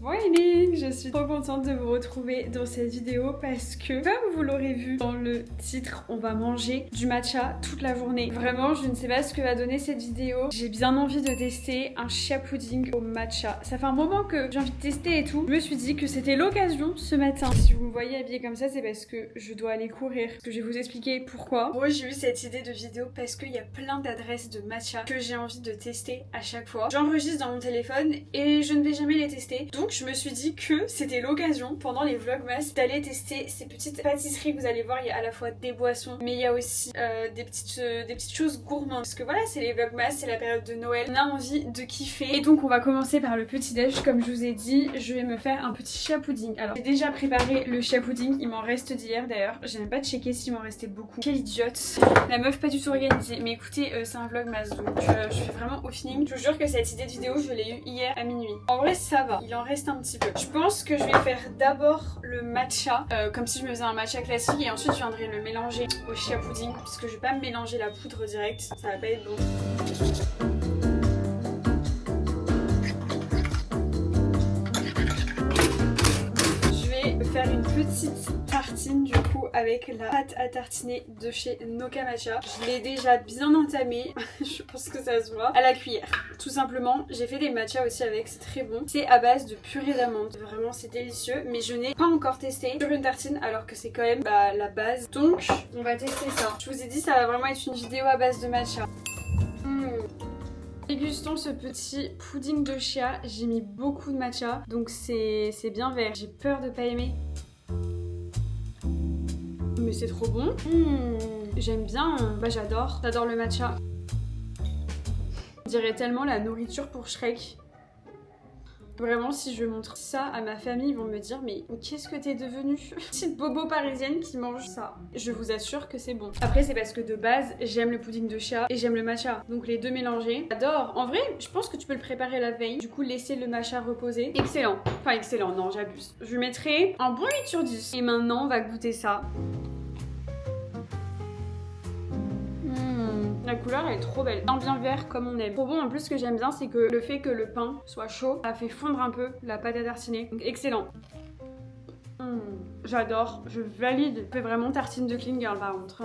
Morning! Je suis trop contente de vous retrouver dans cette vidéo parce que, comme vous l'aurez vu dans le titre, on va manger du matcha toute la journée. Vraiment, je ne sais pas ce que va donner cette vidéo. J'ai bien envie de tester un chia pudding au matcha. Ça fait un moment que j'ai envie de tester et tout. Je me suis dit que c'était l'occasion ce matin. Si vous me voyez habillée comme ça, c'est parce que je dois aller courir. Parce que je vais vous expliquer pourquoi. Moi, j'ai eu cette idée de vidéo parce qu'il y a plein d'adresses de matcha que j'ai envie de tester à chaque fois. J'enregistre dans mon téléphone et je ne vais jamais les tester. Donc je me suis dit que c'était l'occasion pendant les vlogmas d'aller tester ces petites pâtisseries. Vous allez voir, il y a à la fois des boissons, mais il y a aussi des petites choses gourmandes. Parce que voilà, c'est les vlogmas, c'est la période de Noël. On a envie de kiffer. Et donc on va commencer par le petit déj. Comme je vous ai dit, je vais me faire un petit chia pudding. Alors j'ai déjà préparé le chia pudding. Il m'en reste d'hier d'ailleurs. J'ai même pas checké s'il m'en restait beaucoup. Quelle idiote. La meuf pas du tout organisée. Mais écoutez, c'est un vlogmas donc je fais vraiment au feeling. Je vous jure que cette idée de vidéo, je l'ai eue hier à minuit. En vrai, ça va. Il en reste un petit peu. Je pense que je vais faire d'abord le matcha, comme si je me faisais un matcha classique, et ensuite je viendrai le mélanger au chia pudding, parce que je vais pas me mélanger la poudre direct, ça va pas être bon. Faire une petite tartine du coup avec la pâte à tartiner de chez Noka Matcha. Je l'ai déjà bien entamée, je pense que ça se voit, à la cuillère. Tout simplement, j'ai fait des matchas aussi avec, c'est très bon. C'est à base de purée d'amande, vraiment c'est délicieux, mais je n'ai pas encore testé sur une tartine alors que c'est quand même la base. Donc on va tester ça. Je vous ai dit, ça va vraiment être une vidéo à base de matcha. Dégustons ce petit pudding de chia. J'ai mis beaucoup de matcha, donc c'est bien vert. J'ai peur de pas aimer. Mais c'est trop bon. J'aime bien, j'adore le matcha. On dirait tellement la nourriture pour Shrek. Vraiment, si je montre ça à ma famille, ils vont me dire mais qu'est-ce que t'es devenue? Petite bobo parisienne qui mange ça. Je vous assure que c'est bon. Après, c'est parce que de base, j'aime le pudding de chia et j'aime le matcha. Donc les deux mélangés, j'adore. En vrai, je pense que tu peux le préparer la veille. Du coup, laisser le matcha reposer. Excellent. Enfin, excellent, non, j'abuse. Je lui mettrai un bon 8 sur 10. Et maintenant, on va goûter ça. La couleur elle est trop belle, bien vert comme on aime. Trop bon, en plus ce que j'aime bien c'est que le fait que le pain soit chaud, ça fait fondre un peu la pâte à tartiner. Donc excellent. J'adore, je valide. Je fais vraiment tartine de clean girl par contre,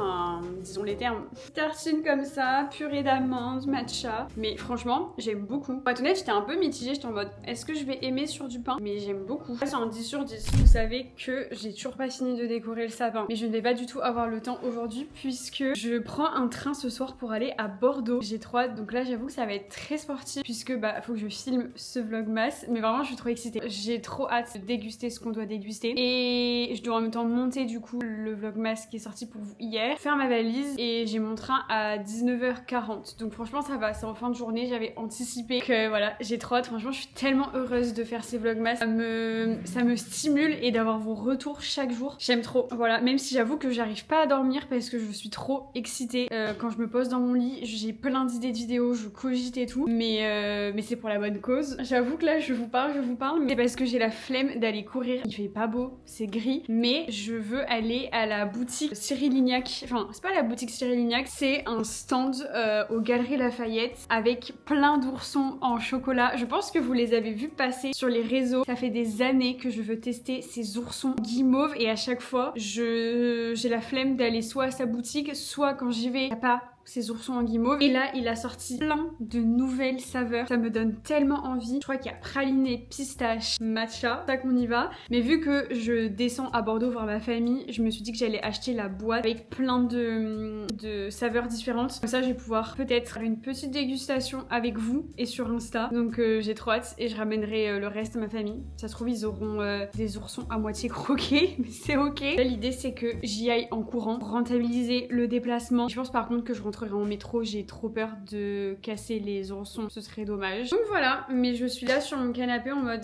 disons les termes. Tartine comme ça, purée d'amande, matcha. Mais franchement, j'aime beaucoup. Pour être honnête, j'étais un peu mitigée, j'étais en mode est-ce que je vais aimer sur du pain? Mais j'aime beaucoup. C'est un 10 sur 10. Vous savez que j'ai toujours pas fini de décorer le sapin. Mais je ne vais pas du tout avoir le temps aujourd'hui puisque je prends un train ce soir pour aller à Bordeaux. J'ai trop hâte, donc là j'avoue que ça va être très sportif puisque faut que je filme ce vlogmas. Mais vraiment, je suis trop excitée. J'ai trop hâte de déguster ce qu'on doit déguster. Et je dois en même temps monter du coup le vlogmas qui est sorti pour vous hier, faire ma valise et j'ai mon train à 19h40. Donc franchement ça va, c'est en fin de journée, j'avais anticipé que voilà, j'ai trop hâte. Franchement je suis tellement heureuse de faire ces vlogmas, ça me stimule et d'avoir vos retours chaque jour. J'aime trop, voilà, même si j'avoue que j'arrive pas à dormir parce que je suis trop excitée. Quand je me pose dans mon lit, j'ai plein d'idées de vidéos, je cogite et tout, mais c'est pour la bonne cause. J'avoue que là je vous parle, mais c'est parce que j'ai la flemme d'aller courir. Il fait pas beau, c'est gris, mais je veux aller à la boutique Cyril Lignac. Enfin, c'est pas la boutique Cyril Lignac, c'est un stand aux Galeries Lafayette avec plein d'oursons en chocolat. Je pense que vous les avez vus passer sur les réseaux. Ça fait des années que je veux tester ces oursons guimauves et à chaque fois, j'ai la flemme d'aller soit à sa boutique, soit quand j'y vais, y a pas ces oursons en guimauve. Et là, il a sorti plein de nouvelles saveurs. Ça me donne tellement envie. Je crois qu'il y a praliné, pistache, matcha. C'est ça qu'on y va. Mais vu que je descends à Bordeaux voir ma famille, je me suis dit que j'allais acheter la boîte avec plein de saveurs différentes. Comme ça, je vais pouvoir peut-être faire une petite dégustation avec vous et sur Insta. Donc j'ai trop hâte et je ramènerai le reste à ma famille. Ça se trouve, ils auront des oursons à moitié croqués, mais c'est ok. Là, l'idée, c'est que j'y aille en courant pour rentabiliser le déplacement. Je pense par contre que je rentrerai en métro, j'ai trop peur de casser les oursons, ce serait dommage. Donc voilà, mais je suis là sur mon canapé en mode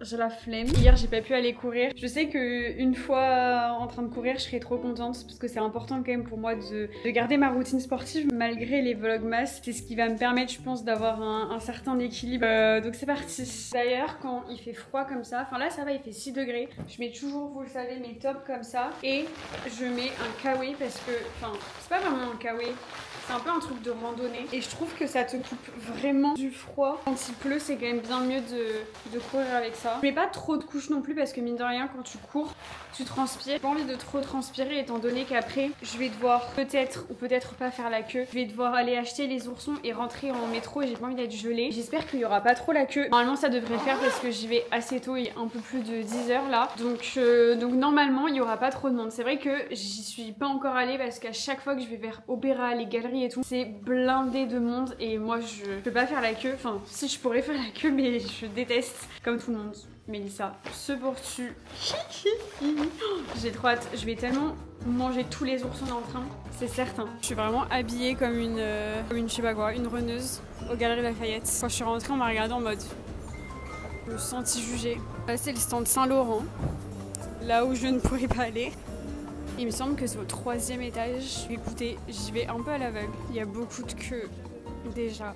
j'ai la flemme. Hier j'ai pas pu aller courir. Je sais que une fois en train de courir, je serais trop contente parce que c'est important quand même pour moi de garder ma routine sportive malgré les vlogmas. C'est ce qui va me permettre, je pense, d'avoir un certain équilibre. Donc c'est parti. D'ailleurs, quand il fait froid comme ça, enfin là ça va, il fait 6 degrés. Je mets toujours, vous le savez, mes tops comme ça et je mets un kawaii parce que, enfin, c'est pas vraiment un kawaii. C'est un peu un truc de randonnée et je trouve que ça te coupe vraiment du froid. Quand il pleut, c'est quand même bien mieux de courir avec ça. Je mets pas trop de couches non plus parce que mine de rien, quand tu cours, tu transpires. J'ai pas envie de trop transpirer étant donné qu'après, je vais devoir peut-être ou peut-être pas faire la queue. Je vais devoir aller acheter les oursons et rentrer en métro et j'ai pas envie d'être gelée. J'espère qu'il y aura pas trop la queue. Normalement, ça devrait le faire parce que j'y vais assez tôt, il y a un peu plus de 10 heures là. Donc normalement, il y aura pas trop de monde. C'est vrai que j'y suis pas encore allée parce qu'à chaque fois que je vais vers Opéra, les galeries et tout, c'est blindé de monde et moi je peux pas faire la queue. Enfin, si je pourrais faire la queue, mais je déteste comme tout le monde. Mélissa se pourtue. J'ai trop hâte. Je vais tellement manger tous les oursons dans le train, c'est certain. Je suis vraiment habillée comme une je sais pas quoi, une runneuse aux Galeries Lafayette. Quand je suis rentrée, on m'a regardé en mode je me sentis jugée. Là, c'est le stand Saint-Laurent, là où je ne pourrais pas aller. Il me semble que c'est au 3e étage. Écoutez, j'y vais un peu à l'aveugle. Il y a beaucoup de queues déjà.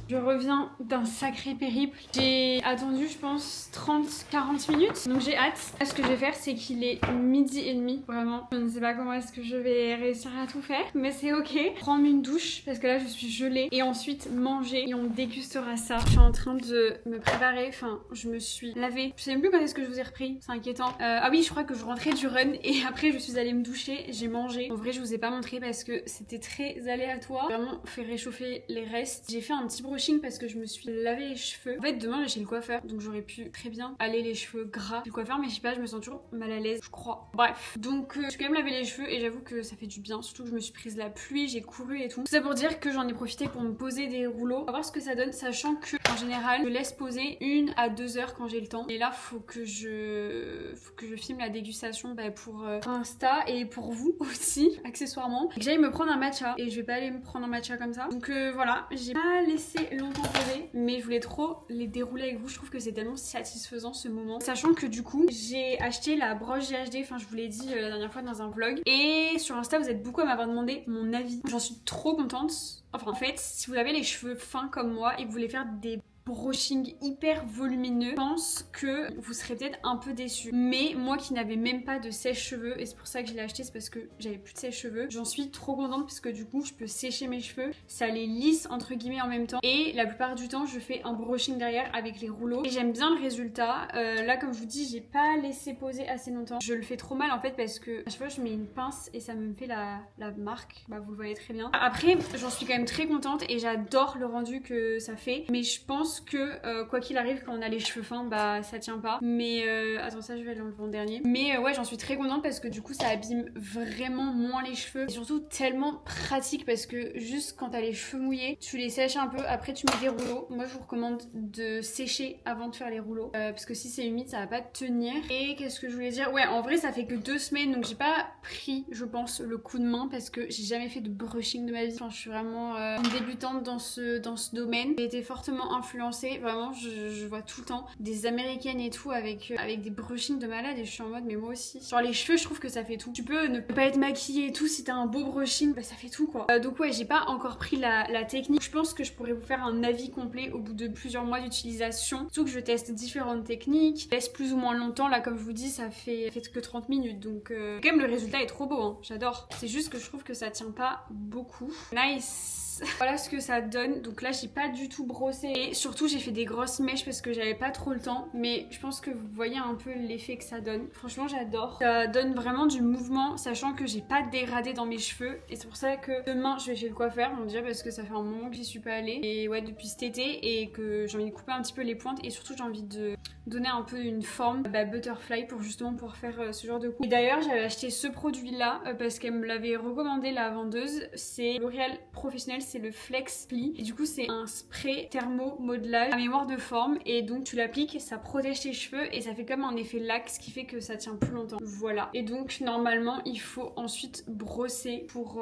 Je reviens d'un sacré périple. J'ai attendu, je pense, 30-40 minutes. Donc j'ai hâte. Là, ce que je vais faire, c'est qu'il est 12h30. Vraiment, je ne sais pas comment est-ce que je vais réussir à tout faire. Mais c'est ok. Prendre une douche, parce que là, je suis gelée. Et ensuite, manger. Et on dégustera ça. Je suis en train de me préparer. Enfin, je me suis lavée. Je sais même plus quand est-ce que je vous ai repris. C'est inquiétant. Ah oui, je crois que je rentrais du run. Et après, je suis allée me doucher. J'ai mangé. En vrai, je vous ai pas montré parce que c'était très aléatoire. J'ai vraiment fait réchauffer les restes. J'ai fait un petit brushing parce que je me suis lavé les cheveux. En fait, demain, j'ai chez le coiffeur, donc j'aurais pu très bien aller les cheveux gras chez le coiffeur, mais je sais pas, je me sens toujours mal à l'aise, je crois. Bref, donc je suis quand même lavé les cheveux et j'avoue que ça fait du bien, surtout que je me suis prise la pluie, j'ai couru et tout. Tout ça pour dire que j'en ai profité pour me poser des rouleaux. On va voir ce que ça donne, sachant que en général, je laisse poser 1 à 2 heures quand j'ai le temps. Et là, faut que je filme la dégustation pour Insta et pour vous aussi, accessoirement. Et que j'aille me prendre un matcha et je vais pas aller me prendre un matcha comme ça. Donc voilà, j'ai pas laissé longtemps poser, mais je voulais trop les dérouler avec vous. Je trouve que c'est tellement satisfaisant ce moment, sachant que du coup j'ai acheté la broche GHD, enfin je vous l'ai dit la dernière fois dans un vlog, et sur Insta vous êtes beaucoup à m'avoir demandé mon avis. J'en suis trop contente. Enfin en fait, si vous avez les cheveux fins comme moi et que vous voulez faire des brushing hyper volumineux, je pense que vous serez peut-être un peu déçus. Mais moi qui n'avais même pas de sèche-cheveux, et c'est pour ça que je l'ai acheté, c'est parce que j'avais plus de sèche-cheveux, j'en suis trop contente parce que du coup je peux sécher mes cheveux, ça les lisse entre guillemets en même temps, et la plupart du temps je fais un brushing derrière avec les rouleaux et j'aime bien le résultat. Là comme je vous dis, j'ai pas laissé poser assez longtemps, je le fais trop mal en fait parce que à chaque fois je mets une pince et ça me fait la marque, bah vous le voyez très bien. Après j'en suis quand même très contente et j'adore le rendu que ça fait, mais je pense que quoi qu'il arrive, quand on a les cheveux fins, bah ça tient pas. Mais attends, ça je vais l'enlever en dernier. Mais ouais, j'en suis très contente parce que du coup ça abîme vraiment moins les cheveux. Et surtout tellement pratique parce que juste quand t'as les cheveux mouillés, tu les sèches un peu, après tu mets des rouleaux. Moi je vous recommande de sécher avant de faire les rouleaux parce que si c'est humide ça va pas tenir. Et qu'est-ce que je voulais dire? Ouais, en vrai ça fait que 2 semaines donc j'ai pas pris, je pense, le coup de main parce que j'ai jamais fait de brushing de ma vie. Enfin, je suis vraiment une débutante dans ce domaine. J'ai été fortement influencée. Vraiment, je vois tout le temps des américaines et tout avec des brushings de malade et je suis en mode mais moi aussi. Genre les cheveux, je trouve que ça fait tout. Tu peux ne pas être maquillée et tout, si t'as un beau brushing, bah ça fait tout quoi. Donc ouais, j'ai pas encore pris la technique. Je pense que je pourrais vous faire un avis complet au bout de plusieurs mois d'utilisation. Surtout que je teste différentes techniques. Je laisse plus ou moins longtemps. Là comme je vous dis, ça fait que 30 minutes. Donc quand même le résultat est trop beau, hein. J'adore. C'est juste que je trouve que ça tient pas beaucoup. Nice. Voilà ce que ça donne. Donc là j'ai pas du tout brossé et surtout j'ai fait des grosses mèches parce que j'avais pas trop le temps, mais je pense que vous voyez un peu l'effet que ça donne. Franchement j'adore, ça donne vraiment du mouvement, sachant que j'ai pas dégradé dans mes cheveux et c'est pour ça que demain je vais chez le coiffeur, on dirait, parce que ça fait un moment que j'y suis pas allée et ouais depuis cet été, et que j'ai envie de couper un petit peu les pointes et surtout j'ai envie de donner un peu une forme butterfly pour justement pouvoir faire ce genre de coupe. Et d'ailleurs j'avais acheté ce produit là parce qu'elle me l'avait recommandé, la vendeuse. C'est L'Oréal Professionnel, c'est le Flex Pli et du coup c'est un spray thermo modelage à mémoire de forme et donc tu l'appliques, ça protège tes cheveux et ça fait comme un effet lac, ce qui fait que ça tient plus longtemps. Voilà, et donc normalement il faut ensuite brosser pour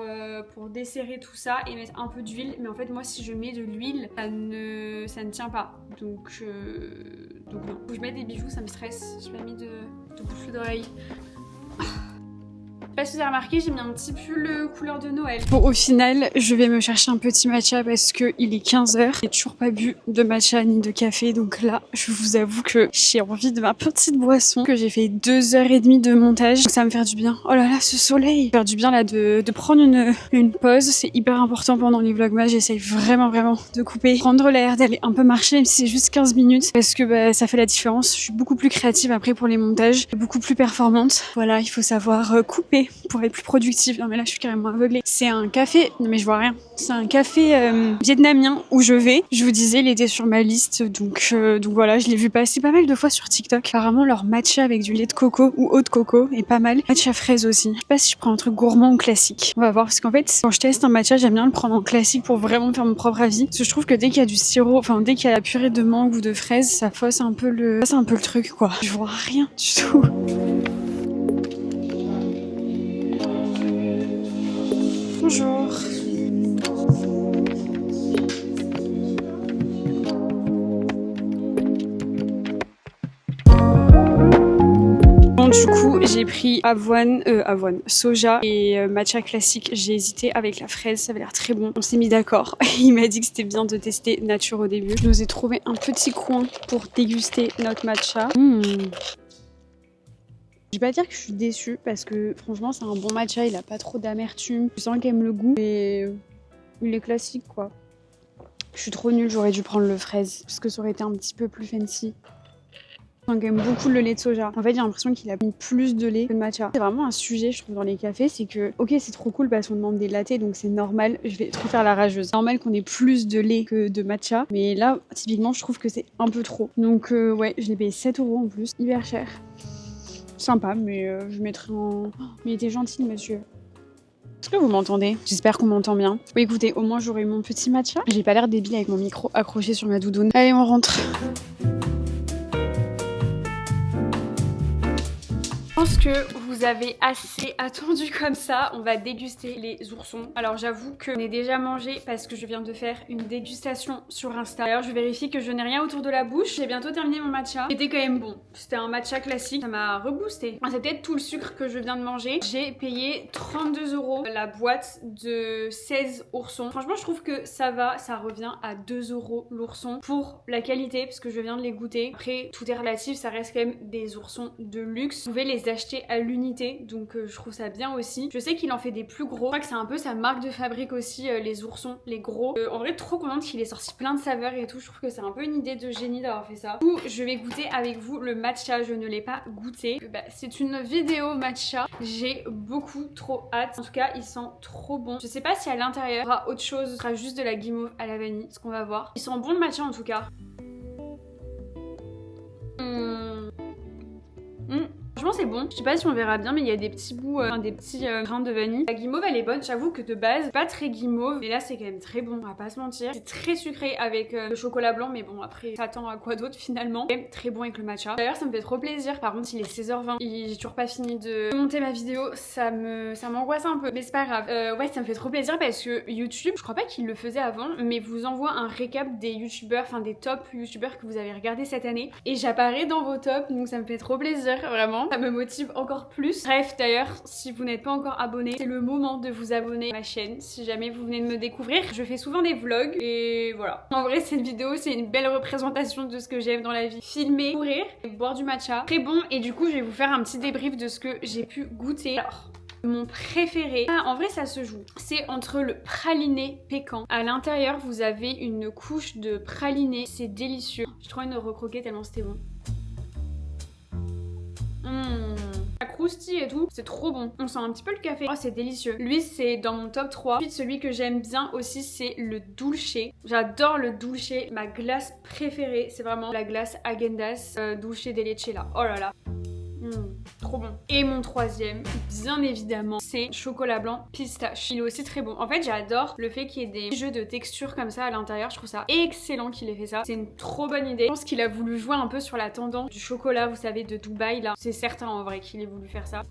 desserrer tout ça et mettre un peu d'huile, mais en fait moi si je mets de l'huile ça ne tient pas, donc non. Faut que je mette des bijoux, ça me stresse. J'ai pas mis de boucle d'oreille. sais pas si vous avez remarqué, j'ai mis un petit pull couleur de Noël. Bon, au final, je vais me chercher un petit matcha parce que il est 15h. J'ai toujours pas bu de matcha ni de café. Donc là, je vous avoue que j'ai envie de ma petite boisson. Que j'ai fait 2h30 de montage. Donc ça va me faire du bien. Oh là là, ce soleil! Faire du bien là de prendre une pause. C'est hyper important pendant les vlogmas. J'essaye vraiment de couper. Prendre l'air, d'aller un peu marcher, même si c'est juste 15 minutes. Parce que bah, ça fait la différence. Je suis beaucoup plus créative après pour les montages. Beaucoup plus performante. Voilà, il faut savoir couper pour être plus productive. Non mais là je suis carrément aveuglée. C'est un café, non mais je vois rien. C'est un café vietnamien où je vais. Je vous disais, il était sur ma liste, donc voilà, je l'ai vu passer pas mal de fois sur TikTok. Apparemment leur matcha avec du lait de coco ou eau de coco est pas mal. Matcha fraise aussi. Je sais pas si je prends un truc gourmand ou classique. On va voir parce qu'en fait quand je teste un matcha, j'aime bien le prendre en classique pour vraiment faire mon propre avis. Parce que je trouve que dès qu'il y a du sirop, enfin dès qu'il y a la purée de mangue ou de fraise, ça fausse un peu le truc quoi. Je vois rien du tout. Bonjour. Bon, du coup, j'ai pris avoine, soja et matcha classique. J'ai hésité avec la fraise, ça avait l'air très bon. On s'est mis d'accord. Il m'a dit que c'était bien de tester nature au début. Je nous ai trouvé un petit coin pour déguster notre matcha. Je vais pas dire que je suis déçue parce que franchement c'est un bon matcha, il a pas trop d'amertume. Je sens qu'il aime le goût mais il est classique quoi. Je suis trop nulle, j'aurais dû prendre le fraise parce que ça aurait été un petit peu plus fancy. Je sens qu'il aime beaucoup le lait de soja. En fait j'ai l'impression qu'il a mis plus de lait que de matcha. C'est vraiment un sujet je trouve dans les cafés, c'est que ok c'est trop cool parce qu'on demande des lattés donc c'est normal, je vais trop faire la rageuse. C'est normal qu'on ait plus de lait que de matcha mais là typiquement je trouve que c'est un peu trop. Donc ouais je l'ai payé 7 € en plus, hyper cher. Sympa, mais je mettrai en... Oh, mais il était gentil, monsieur. Est-ce que vous m'entendez? J'espère qu'on m'entend bien. Oui, écoutez, au moins j'aurai mon petit matcha. J'ai pas l'air débile avec mon micro accroché sur ma doudoune. Allez, on rentre. Je pense que vous avez assez attendu comme ça. On va déguster les oursons. Alors j'avoue que j'en ai déjà mangé parce que je viens de faire une dégustation sur Insta. D'ailleurs je vérifie que je n'ai rien autour de la bouche. J'ai bientôt terminé mon matcha. C'était quand même bon. C'était un matcha classique. Ça m'a reboosté. C'est peut-être tout le sucre que je viens de manger. J'ai payé 32 € la boîte de 16 oursons. Franchement je trouve que ça va. Ça revient à 2 € l'ourson pour la qualité parce que je viens de les goûter. Après tout est relatif. Ça reste quand même des oursons de luxe. Vous pouvez les acheter à l'unité donc je trouve ça bien aussi. Je sais qu'il en fait des plus gros. Je crois que c'est un peu sa marque de fabrique aussi les oursons, les gros. En vrai trop contente qu'il ait sorti plein de saveurs et tout. Je trouve que c'est un peu une idée de génie d'avoir fait ça. Du coup je vais goûter avec vous le matcha. Je ne l'ai pas goûté. C'est une vidéo matcha. J'ai beaucoup trop hâte. En tout cas il sent trop bon. Je sais pas si à l'intérieur il y aura autre chose. Ce sera juste de la guimauve à la vanille. Ce qu'on va voir. Il sent bon le matcha en tout cas. Franchement c'est bon, je sais pas si on verra bien mais il y a des petits bouts, des petits grains de vanille. La guimauve elle est bonne, j'avoue que de base pas très guimauve mais là c'est quand même très bon, on va pas se mentir. C'est très sucré avec le chocolat blanc mais bon après t'attends à quoi d'autre finalement. C'est quand même très bon avec le matcha. D'ailleurs ça me fait trop plaisir, par contre il est 16h20 et j'ai toujours pas fini de monter ma vidéo, ça m'angoisse un peu mais c'est pas grave. Ouais ça me fait trop plaisir parce que YouTube, je crois pas qu'il le faisait avant mais vous envoie un récap des youtubeurs, enfin des top youtubeurs que vous avez regardé cette année et j'apparais dans vos tops donc ça me fait trop plaisir vraiment. Ça me motive encore plus. Bref d'ailleurs si vous n'êtes pas encore abonné c'est le moment de vous abonner à ma chaîne si jamais vous venez de me découvrir. Je fais souvent des vlogs et voilà. En vrai cette vidéo c'est une belle représentation de ce que j'aime dans la vie. Filmer, courir et boire du matcha. Très bon et du coup je vais vous faire un petit débrief de ce que j'ai pu goûter. Alors mon préféré, en vrai ça se joue, c'est entre le praliné pécan. À l'intérieur vous avez une couche de praliné, c'est délicieux. J'ai trop envie de recroquer tellement c'était bon. Ça croustille et tout, c'est trop bon. On sent un petit peu le café. Oh c'est délicieux. Lui c'est dans mon top 3. Ensuite celui que j'aime bien aussi c'est le dulce. J'adore le dulce. Ma glace préférée c'est vraiment la glace Häagen-Dazs dulce de leche là. Oh là là. Trop bon. Et mon troisième, bien évidemment, c'est chocolat blanc pistache. Il est aussi très bon. En fait, j'adore le fait qu'il y ait des jeux de texture comme ça à l'intérieur. Je trouve ça excellent qu'il ait fait ça. C'est une trop bonne idée. Je pense qu'il a voulu jouer un peu sur la tendance du chocolat, vous savez, de Dubaï là. C'est certain en vrai qu'il ait voulu faire ça.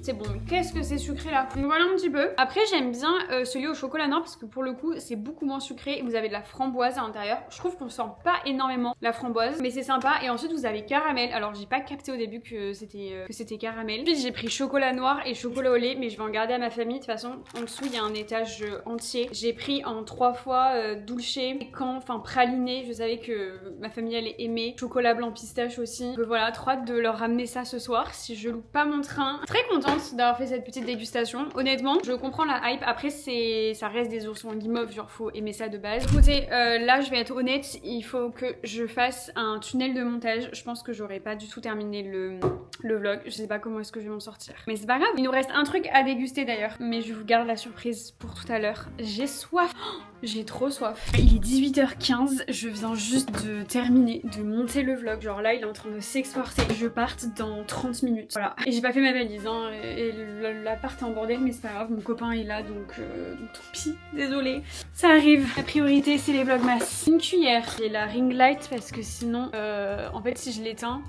c'est bon, mais qu'est-ce que c'est sucré là. Donc voilà un petit peu. Après j'aime bien celui au chocolat noir parce que pour le coup c'est beaucoup moins sucré et vous avez de la framboise à l'intérieur. Je trouve qu'on sent pas énormément la framboise, mais c'est sympa. Et ensuite vous avez caramel. Alors j'ai pas capté au début que c'était caramel. Ensuite j'ai pris chocolat noir et chocolat au lait, mais je vais en garder à ma famille. De toute façon en dessous il y a un étage entier. J'ai pris en 3 fois dulce, pécan, enfin praliné. Je savais que ma famille allait aimer. Chocolat blanc pistache aussi. Donc voilà, trop hâte de leur ramener ça ce soir si je loupe pas mon train. Très contente d'avoir fait cette petite dégustation. Honnêtement, je comprends la hype. Après ça reste des oursons guimauve, genre faut aimer ça de base. Écoutez, là je vais être honnête, il faut que je fasse un tunnel de montage. Je pense que j'aurais pas du tout terminé le vlog. Je sais pas comment est-ce que je vais m'en sortir. Mais c'est pas grave. Il nous reste un truc à déguster d'ailleurs. Mais je vous garde la surprise pour tout à l'heure. J'ai soif. Oh, j'ai trop soif. Il est 18h15. Je viens juste de terminer de monter le vlog. Genre là, il est en train de s'exporter. Je parte dans 30 minutes. Voilà. Et j'ai pas fait ma valise, hein. Et l'appart est en bordel, mais c'est pas grave. Mon copain est là, donc tant pis. Désolée. Ça arrive. La priorité, c'est les vlogmas. Une cuillère. Et la ring light parce que sinon, en fait, si je l'éteins,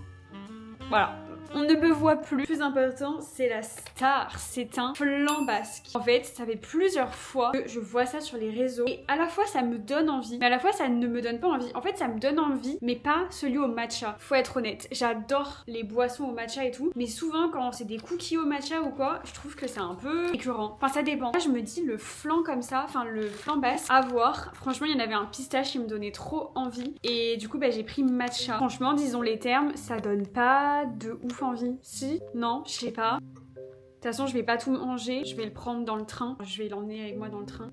voilà. On ne me voit plus. Le plus important, c'est la star. C'est un flan basque. En fait, ça fait plusieurs fois que je vois ça sur les réseaux. Et à la fois, ça me donne envie. Mais à la fois, ça ne me donne pas envie. En fait, ça me donne envie, mais pas celui au matcha. Faut être honnête. J'adore les boissons au matcha et tout. Mais souvent, quand c'est des cookies au matcha ou quoi, je trouve que c'est un peu écœurant. Enfin, ça dépend. Là, je me dis, le flan comme ça, enfin, le flan basque, à voir. Franchement, il y en avait un pistache qui me donnait trop envie. Et du coup, bah, j'ai pris matcha. Franchement, disons les termes, ça donne pas de ouf envie. Si, non, je sais pas. De toute façon, je vais pas tout manger, je vais le prendre dans le train. Je vais l'emmener avec moi dans le train.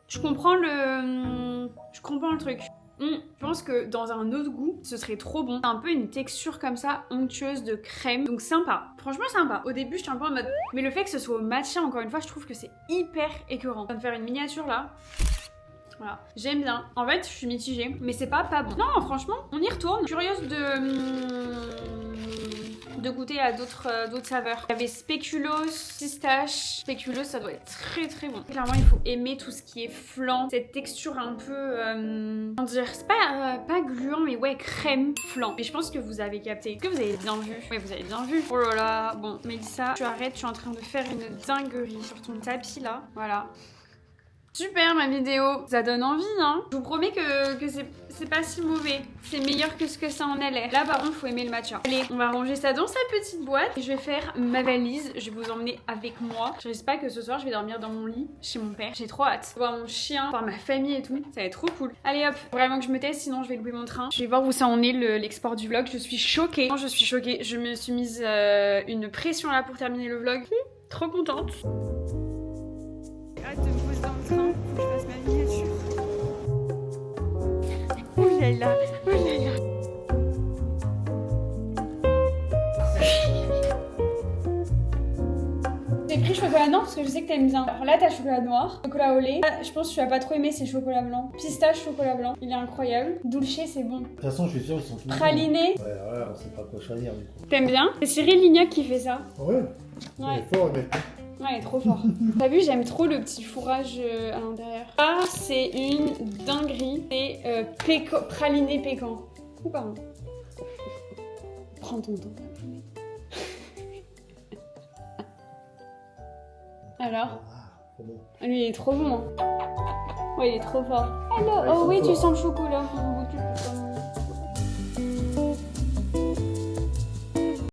Je comprends le truc. Je pense que dans un autre goût, ce serait trop bon. C'est un peu une texture comme ça, onctueuse de crème. Donc sympa. Franchement sympa. Au début, j'étais un peu en mode... Mais le fait que ce soit au matcha, encore une fois, je trouve que c'est hyper écœurant. On va me faire une miniature là. Voilà. J'aime bien. En fait, je suis mitigée. Mais c'est pas bon. Non, franchement, on y retourne. Curieuse de goûter à d'autres saveurs. Il y avait spéculoos, pistache. Spéculoos, ça doit être très très bon. Clairement, il faut aimer tout ce qui est flan. Cette texture un peu... comment dire, c'est pas gluant, mais ouais, crème flan. Mais je pense que vous avez capté. Est-ce que vous avez bien vu? Ouais, vous avez bien vu. Oh là là. Bon, Mélissa, tu arrêtes. Tu es en train de faire une dinguerie sur ton tapis là. Voilà. Super ma vidéo, ça donne envie hein. Je vous promets que c'est pas si mauvais. C'est meilleur que ce que ça en a l'air. Là par contre faut aimer le matcha. Allez, on va ranger ça dans sa petite boîte. Et je vais faire ma valise, je vais vous emmener avec moi. Je risque pas que ce soir je vais dormir dans mon lit chez mon père. J'ai trop hâte. Voir mon chien, voir ma famille et tout. Ça va être trop cool. Allez hop, vraiment que je me taise sinon je vais louper mon train. Je vais voir où ça en est l'export du vlog. Je suis choquée. Je suis choquée. Je me suis mise une pression là pour terminer le vlog. Trop contente. Hâte de me poser dans le train, faut que je fasse ma miniature. Ouh là là, ouh là là. J'ai pris chocolat noir parce que je sais que t'aimes bien. Alors là t'as chocolat noir, chocolat au lait. Là, je pense que tu vas pas trop aimer, c'est chocolat blanc. Pistache, chocolat blanc, il est incroyable. Dulce, c'est bon. De toute façon, je suis sûr qu'ils sont tous Praliné. Ouais, voilà, on sait pas quoi choisir du coup. T'aimes bien? C'est Cyril Lignac qui fait ça. Ouais. Ouais. Il est fort, mec. Ouais, il est trop fort. T'as vu, j'aime trop le petit fourrage à l'intérieur. Ah, c'est une dinguerie. C'est praliné pécan. Ou pardon. Prends ton temps. Alors Bon. Lui, il est trop bon. Ouais, il est trop fort. Hello. Ouais, Oh oui, fort. tu sens le chocolat. Tu peux pas...